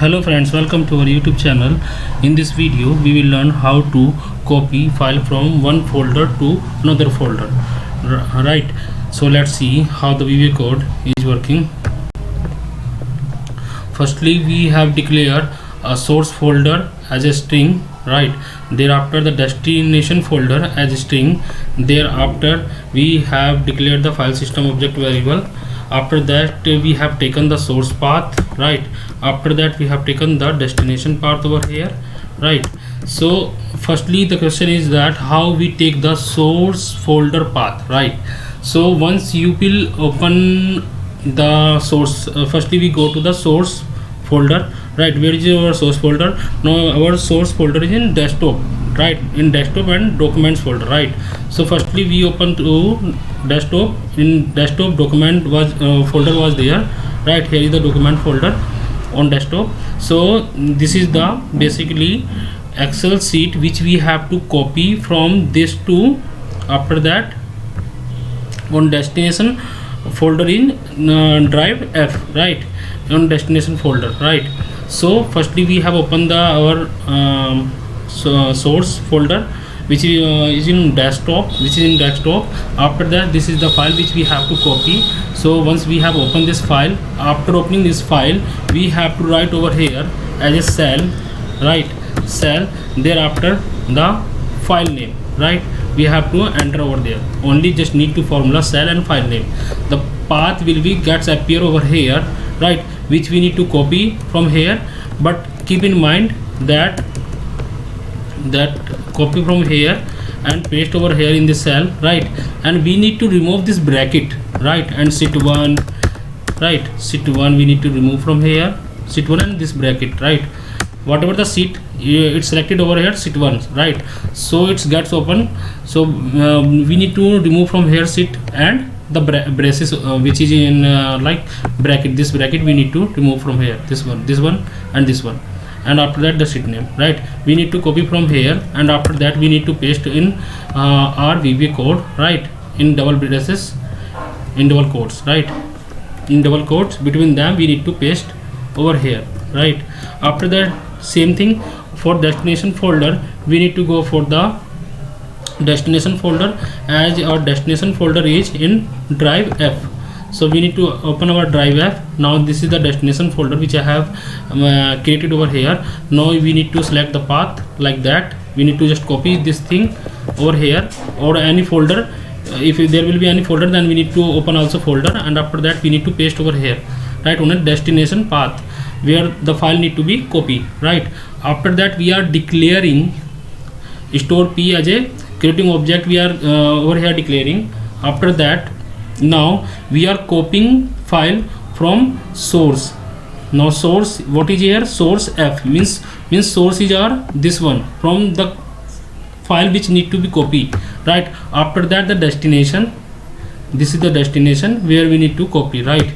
Hello friends, welcome to our YouTube channel. In this video we will learn how to copy file from one folder to another folder. Right, so let's see how the VBA code is working. Firstly, we have declared a source folder as a string, right? Thereafter the destination folder as a string. Thereafter we have declared the file system object variable. After that we have taken the source path, right? After that we have taken the destination path over here, right? So firstly the question is that how we take the source folder path, right? So once you will open the source, firstly we go to the source folder, right? Where is our source folder? Now our source folder is in desktop, right? In desktop and documents folder, right? So firstly we open to desktop. In desktop document was folder was there, right? Here is the document folder on desktop. So this is the basically Excel sheet which we have to copy from this to. After that on destination folder in drive F, right? On destination folder, right? So firstly we have opened the our source folder which is in desktop, After that this is the file which we have to copy. So once we have opened this file, after opening this file we have to write over here as a cell, right? Cell, thereafter the file name, right? We have to enter over there. Only just need to formula cell and file name. The path will be gets appear over here, right? Which we need to copy from here, but keep in mind that copy from here and paste over here in this cell, right? And we need to remove this bracket, right? And sit1, right? Sit1 we need to remove from here, sit1 and this bracket, right? Whatever the seat it's selected over here, sit1, right? So it gets open. So we need to remove from here sit and the braces which is in like bracket. This bracket we need to remove from here, this one and this one. And after that the sheet name, right? We need to copy from here, and after that we need to paste in our VBA code, right? In double braces, in double quotes, right? In double quotes, between them we need to paste over here, right? After that same thing for destination folder, we need to go for the destination folder, as our destination folder is in drive F. So we need to open our drive F. Now this is the destination folder which I have created over here. Now we need to select the path like that. We need to just copy this thing over here or any folder. If there will be any folder, then we need to open also folder, and after that we need to paste over here, right? On a destination path where the file need to be copied, right? After that we are declaring store P as a creating object. We are over here declaring. After that now we are copying file from source. Now source, what is here? Source F means source is our this one from the file which need to be copied, right? After that the destination, this is the destination where we need to copy, right?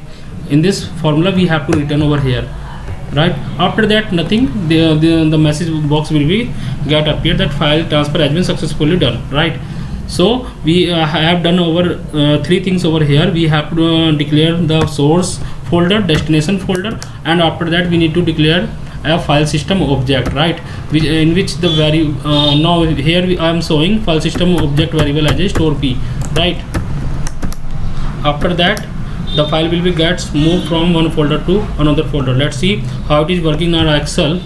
In this formula we have to return over here, right? After that nothing, the message box will be get appear that file transfer has been successfully done, right? So we have done over three things over here. We have to declare the source folder, destination folder, and after that we need to declare a file system object, right? In which the now here I am showing file system object variable as a store P, right? After that the file will be gets moved from one folder to another folder. Let's see how it is working in our Excel,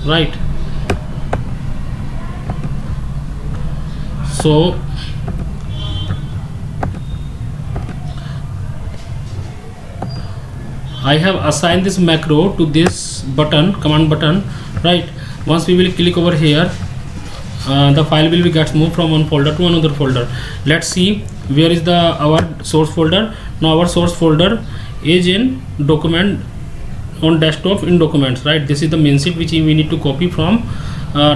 right? So I have assigned this macro to this button, command button, right? Once we will click over here, the file will be gets moved from one folder to another folder. Let's see where is our source folder. Now our source folder is in document on desktop in documents, right? This is the main sheet which we need to copy from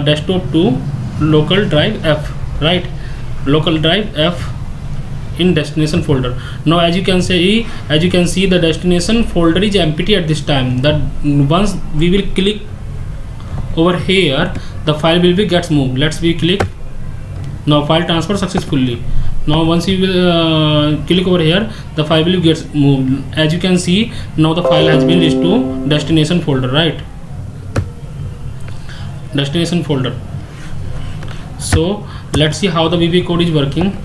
desktop to local drive F, right? Local drive F in destination folder. Now as you can see the destination folder is empty at this time. That once we will click over here, the file will be gets moved. Let's we click. Now file transfer successfully. Now once you will click over here, the file will get moved. As you can see, now the file has been reached to destination folder, right? destination folder. So let's see how the VB code is working.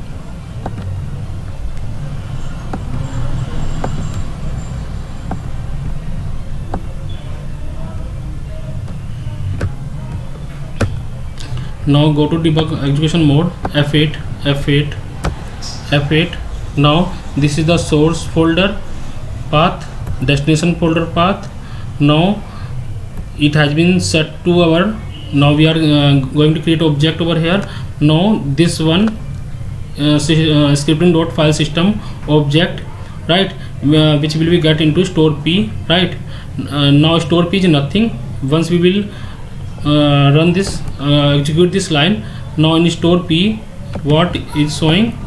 Now go to debug execution mode, F8, F8, F8. Now this is the source folder path, destination folder path. Now it has been set to our, now we are going to create object over here. Now this one scripting.file system object, right, which will be get into store P, right. Now store P is nothing. Once we will run this, execute this line. Now in store P, what is showing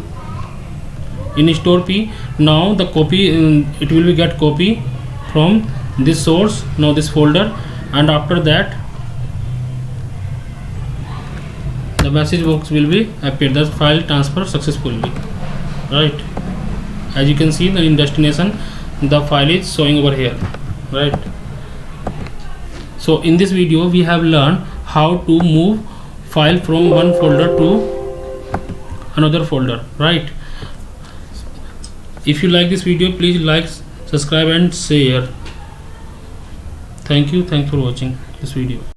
in store P? Now the copy, it will be get copy from this source, now this folder, and after that the message box will be appear, the file transfer successfully, right. As you can see, in destination the file is showing over here, right. So in this video we have learned how to move file from one folder to another folder, right. If you like this video, please like, subscribe and share. Thank you. Thanks for watching this video.